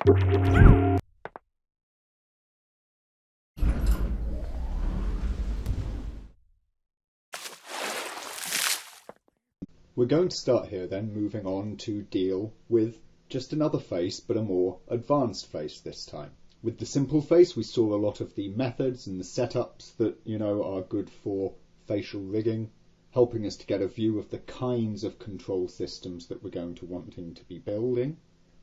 We're going to start here then, moving on to deal with just another face, but a more advanced face this time. With the simple face, we saw a lot of the methods and the setups that, are good for facial rigging, helping us to get a view of the kinds of control systems that we're going to wanting to be building.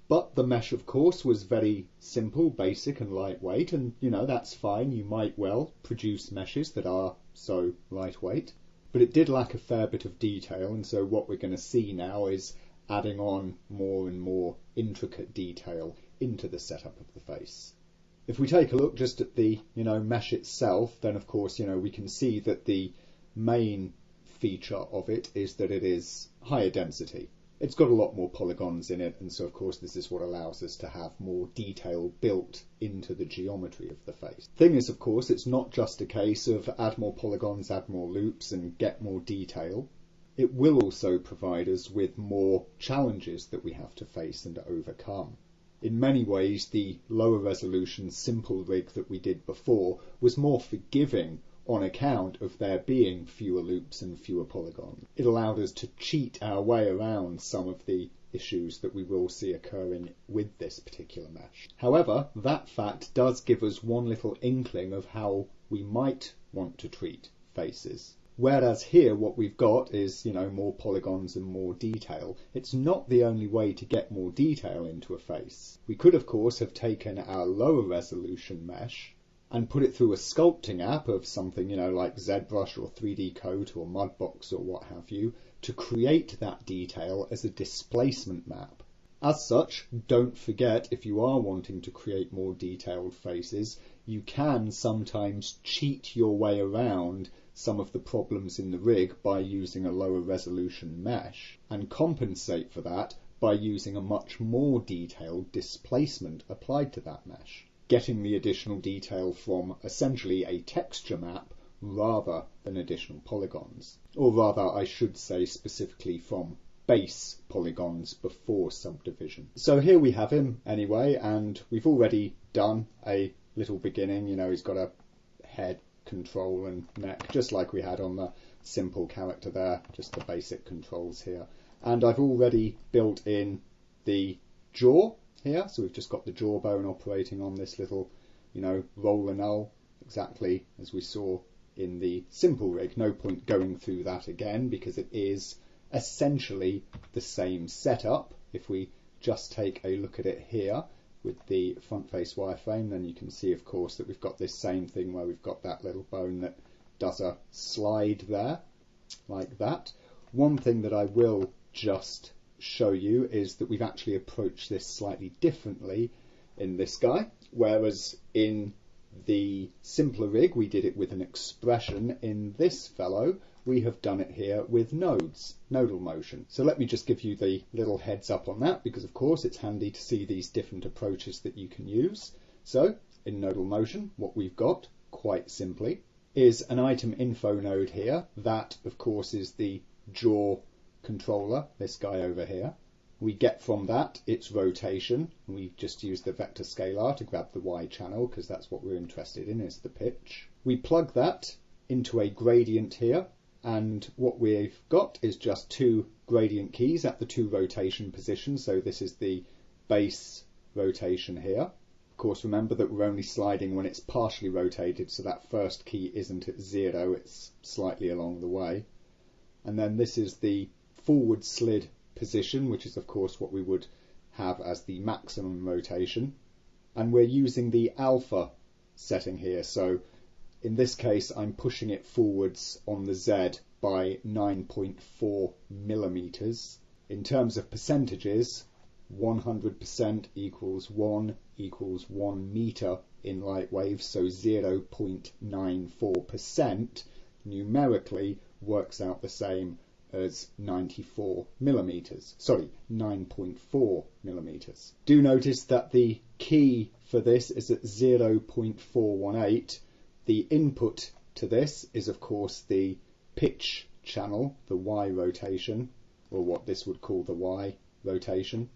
But the mesh, of course, was very simple, basic and lightweight, and, that's fine. You might well produce meshes that are so lightweight. But it did lack a fair bit of detail, and so what we're going to see now is adding on more and more intricate detail into the setup of the face. If we take a look just at the, mesh itself, then of course, we can see that the main feature of it is that it is higher density. It's got a lot more polygons in it, and so of course this is what allows us to have more detail built into the geometry of the face. Thing is, of course, it's not just a case of add more polygons, add more loops and get more detail. It will also provide us with more challenges that we have to face and overcome. In many ways, the lower resolution simple rig that we did before was more forgiving on account of there being fewer loops and fewer polygons. It allowed us to cheat our way around some of the issues that we will see occurring with this particular mesh. However, that fact does give us one little inkling of how we might want to treat faces. Whereas here what we've got is, more polygons and more detail. It's not the only way to get more detail into a face. We could, of course, have taken our lower resolution mesh and put it through a sculpting app of something, like ZBrush or 3D Coat or Mudbox or what have you, to create that detail as a displacement map. As such, don't forget, if you are wanting to create more detailed faces, you can sometimes cheat your way around some of the problems in the rig by using a lower resolution mesh, and compensate for that by using a much more detailed displacement applied to that mesh, getting the additional detail from essentially a texture map rather than additional polygons. Or rather, I should say specifically from base polygons before subdivision. So here we have him anyway, and we've already done a little beginning. He's got a head, control and neck, just like we had on the simple character there, just the basic controls here. And I've already built in the jaw here, so we've just got the jawbone operating on this little, roller null, exactly as we saw in the simple rig. No point going through that again because it is essentially the same setup. If we just take a look at it here with the front face wireframe, then you can see, of course, that we've got this same thing where we've got that little bone that does a slide there, like that. One thing that I will just show you is that we've actually approached this slightly differently in this guy, whereas in the simpler rig we did it with an expression. In this fellow we have done it here with nodes, nodal motion. So let me just give you the little heads up on that, because of course it's handy to see these different approaches that you can use. So in nodal motion what we've got, quite simply, is an item info node here. That of course is the jaw controller, this guy over here. We get from that its rotation. We just use the vector scalar to grab the Y channel because that's what we're interested in, is the pitch. We plug that into a gradient here, and what we've got is just two gradient keys at the two rotation positions. So this is the base rotation here. Of course, remember that we're only sliding when it's partially rotated, so that first key isn't at 0, it's slightly along the way. And then this is the forward slid position, which is of course what we would have as the maximum rotation, and we're using the alpha setting here. So in this case I'm pushing it forwards on the Z by 9.4 millimeters. In terms of percentages, 100% equals 1 equals 1 meter in Lightwave, so 0.94% numerically works out the same as 94 millimeters. Sorry, 9.4 millimeters. Do notice that the key for this is at 0.418. The input to this is of course the pitch channel, the Y rotation, or what this would call the Y rotation.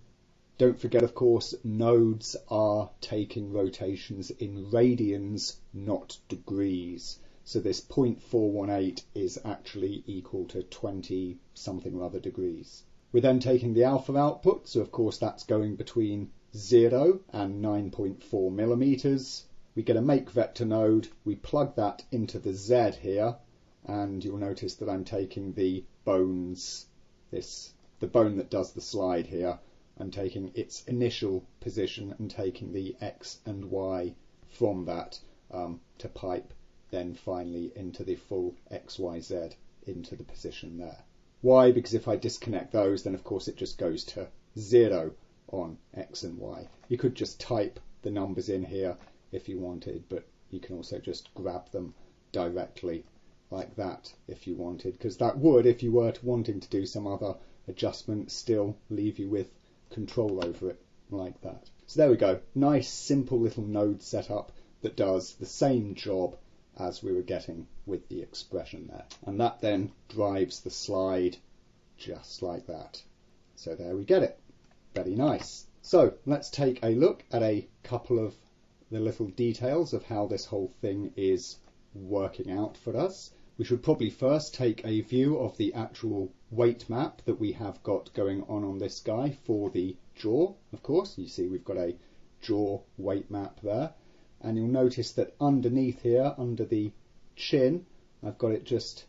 Don't forget, of course, nodes are taking rotations in radians, not degrees. So this 0.418 is actually equal to 20 something or other degrees. We're then taking the alpha output, so of course that's going between 0 and 9.4 millimeters. We get a make vector node, we plug that into the Z here, and you'll notice that I'm taking the bones, the bone that does the slide here, I'm taking its initial position and taking the X and Y from that to pipe then finally into the full XYZ into the position there. Why? Because if I disconnect those, then of course it just goes to 0 on X and Y. You could just type the numbers in here if you wanted, but you can also just grab them directly like that if you wanted, because that would, if you were wanting to do some other adjustment, still leave you with control over it like that. So there we go, nice simple little node setup that does the same job as we were getting with the expression there, and that then drives the slide just like that. So there we get it, very nice. So let's take a look at a couple of the little details of how this whole thing is working out for us. We should probably first take a view of the actual weight map that we have got going on this guy for the jaw. Of course, you see we've got a jaw weight map there, and you'll notice that underneath here, under the chin, I've got it just,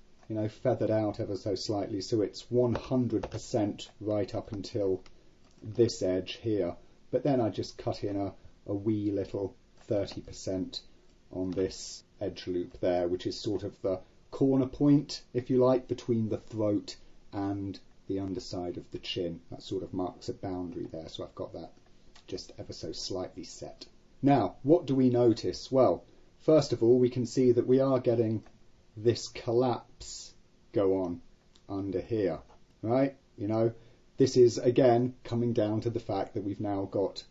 feathered out ever so slightly, so it's 100% right up until this edge here. But then I just cut in a wee little 30% on this edge loop there, which is sort of the corner point, if you like, between the throat and the underside of the chin. That sort of marks a boundary there, so I've got that just ever so slightly set. Now, what do we notice? Well, first of all, we can see that we are getting this collapse go on under here, right? This is again coming down to the fact that we've now got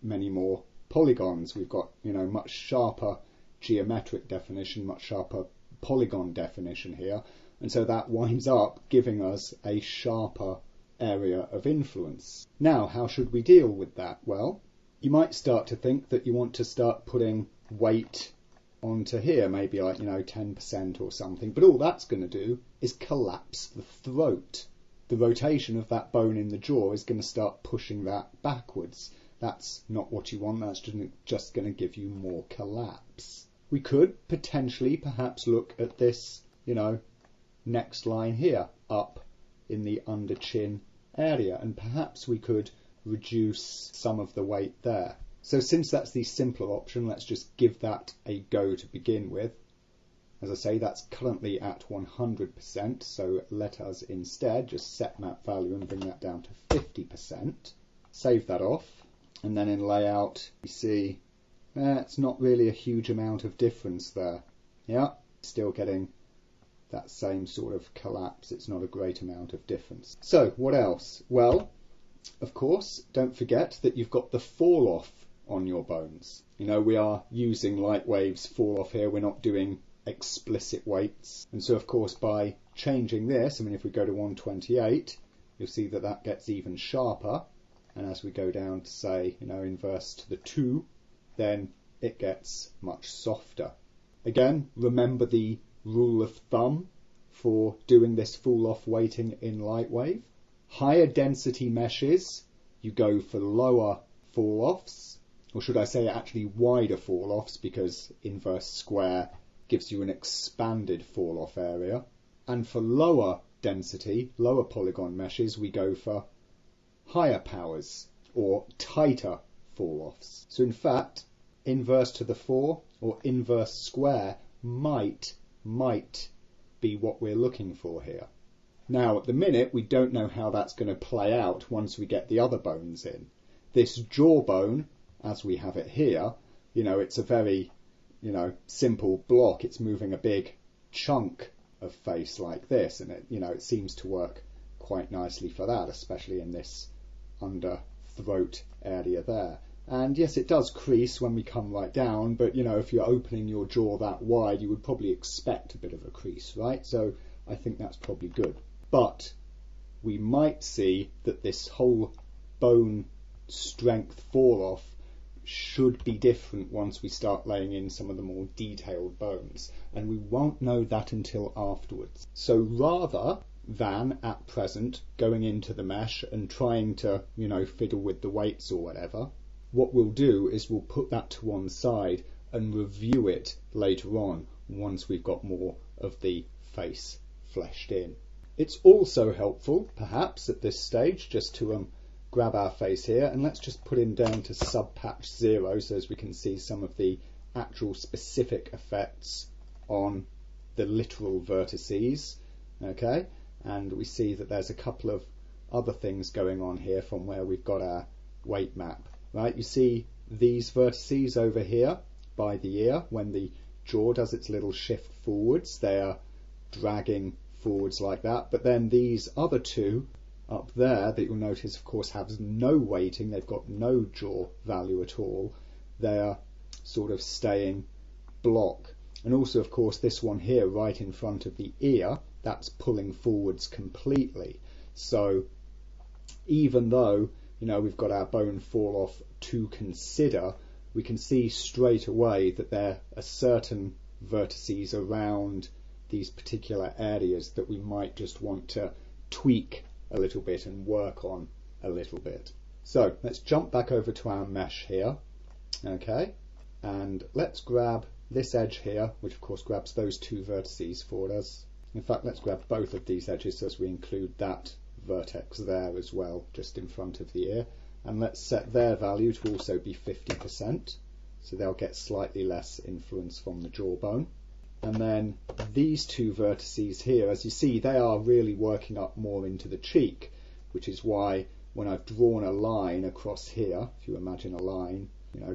many more polygons. We've got, much sharper geometric definition, much sharper polygon definition here, and so that winds up giving us a sharper area of influence. Now, how should we deal with that? Well, you might start to think that you want to start putting weight onto here, maybe like 10% or something, but all that's going to do is collapse the throat. The rotation of that bone in the jaw is going to start pushing that backwards. That's not what you want, that's just going to give you more collapse. We could potentially perhaps look at this, next line here, up in the under chin area, and perhaps we could reduce some of the weight there. So since that's the simpler option, let's just give that a go to begin with. As I say, that's currently at 100%, so let us instead just set map value and bring that down to 50%. Save that off, and then in layout you see it's not really a huge amount of difference there. Yeah, still getting that same sort of collapse. It's not a great amount of difference. So what else? Well, of course, don't forget that you've got the fall off on your bones. We are using Lightwave's fall off here. We're not doing explicit weights. And so, of course, by changing this, if we go to 128, you'll see that that gets even sharper. And as we go down to, say, inverse to the 2, then it gets much softer. Again, remember the rule of thumb for doing this fall-off weighting in Lightwave. Higher density meshes, you go for lower fall-offs, or should I say actually wider fall-offs, because inverse square gives you an expanded fall-off area. And for lower density, lower polygon meshes, we go for higher powers, or tighter fall-offs. So in fact, inverse to the 4 or inverse square might be what we're looking for here. Now, at the minute, we don't know how that's going to play out once we get the other bones in. This jawbone, as we have it here, it's a very, simple block. It's moving a big chunk of face like this, and it seems to work quite nicely for that, especially in this under throat area there. And yes, it does crease when we come right down, but if you're opening your jaw that wide, you would probably expect a bit of a crease, right? So I think that's probably good. But we might see that this whole bone strength fall off should be different once we start laying in some of the more detailed bones, and we won't know that until afterwards. So rather than at present going into the mesh and trying to, fiddle with the weights or whatever, what we'll do is we'll put that to one side and review it later on once we've got more of the face fleshed in. It's also helpful, perhaps, at this stage, just to grab our face here, and let's just put him down to sub-patch 0 so as we can see some of the actual specific effects on the literal vertices. Okay, and we see that there's a couple of other things going on here from where we've got our weight map. Right, you see these vertices over here by the ear, when the jaw does its little shift forwards, they are dragging forwards like that, but then these other two up there that you'll notice, of course, have no weighting, they've got no jaw value at all, they are sort of staying block. And also, of course, this one here right in front of the ear, that's pulling forwards completely. So even though we've got our bone fall off to consider, we can see straight away that there are certain vertices around these particular areas that we might just want to tweak a little bit and work on a little bit. So let's jump back over to our mesh here, okay, and let's grab this edge here, which of course grabs those two vertices for us. In fact, let's grab both of these edges as we include that vertex there as well, just in front of the ear, and let's set their value to also be 50%, so they'll get slightly less influence from the jawbone. And then these two vertices here, as you see, they are really working up more into the cheek, which is why when I've drawn a line across here, if you imagine a line,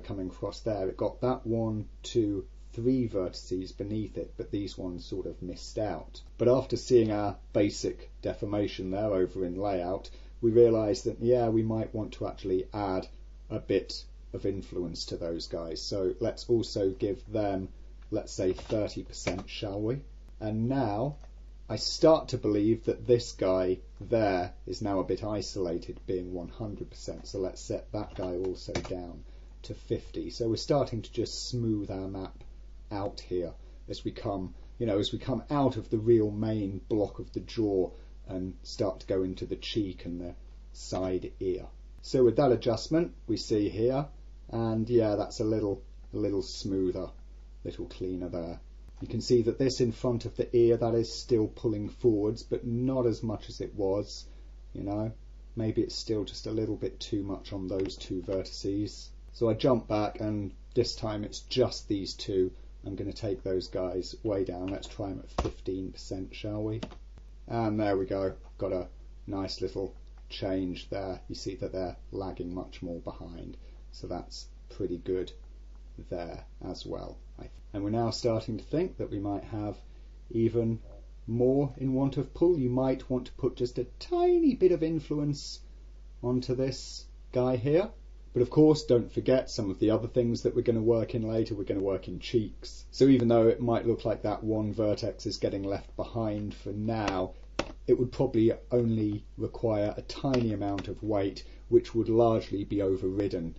coming across there, it got that 1, 2, 3 vertices beneath it, but these ones sort of missed out. But after seeing our basic deformation there over in layout, we realised that, yeah, we might want to actually add a bit of influence to those guys. So let's also give them, let's say 30%, shall we? And now I start to believe that this guy there is now a bit isolated, being 100%. So let's set that guy also down to 50. So we're starting to just smooth our map out here as we come, as we come out of the real main block of the jaw and start to go into the cheek and the side ear. So with that adjustment, we see here, and yeah, that's a little smoother, little cleaner there. You can see that this in front of the ear, that is still pulling forwards, but not as much as it was, maybe it's still just a little bit too much on those two vertices. So I jump back, and this time it's just these two. I'm going to take those guys way down. Let's try them at 15%, shall we? And there we go. Got a nice little change there. You see that they're lagging much more behind. So that's pretty good there as well. And we're now starting to think that we might have even more in want of pull. You might want to put just a tiny bit of influence onto this guy here. But of course, don't forget some of the other things that we're going to work in later. We're going to work in cheeks. So even though it might look like that one vertex is getting left behind for now, it would probably only require a tiny amount of weight, which would largely be overridden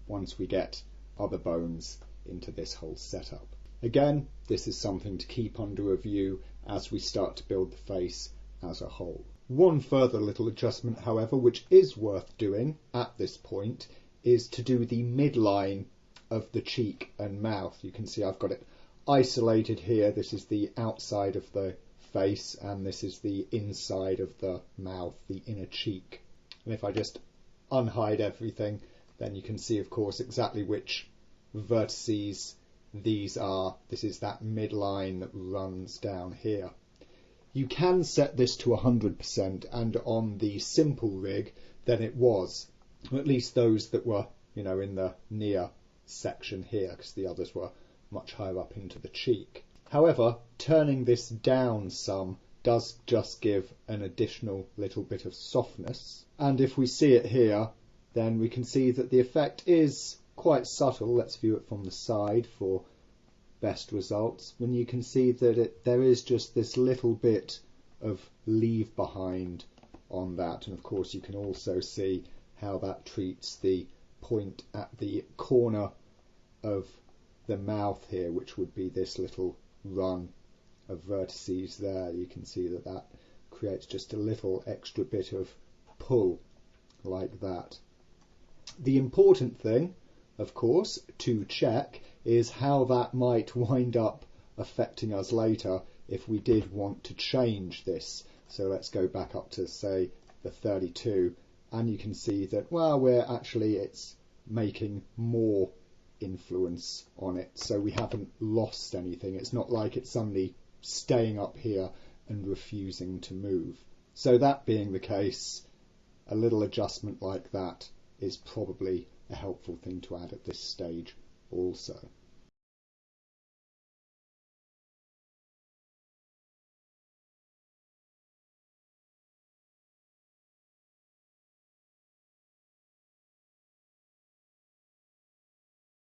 once we get other bones into this whole setup. Again, this is something to keep under review as we start to build the face as a whole. One further little adjustment, however, which is worth doing at this point, is to do the midline of the cheek and mouth. You can see I've got it isolated here. This is the outside of the face, and this is the inside of the mouth, the inner cheek. And if I just unhide everything, then you can see, of course, exactly which vertices these are. This is that midline that runs down here. You can set this to 100%, and on the simple rig, then it was. At least those that were, in the near section here, because the others were much higher up into the cheek. However, turning this down some does just give an additional little bit of softness. And if we see it here, then we can see that the effect is quite subtle. Let's view it from the side for best results. When you can see that there is just this little bit of leave behind on that. And of course, you can also see how that treats the point at the corner of the mouth here, which would be this little run of vertices there. You can see that that creates just a little extra bit of pull like that. The important thing, of course, to check is how that might wind up affecting us later if we did want to change this. So let's go back up to, say, the 32, and you can see that, well, it's making more influence on it, so we haven't lost anything. It's not like it's suddenly staying up here and refusing to move. So that being the case, a little adjustment like that is probably a helpful thing to add at this stage also.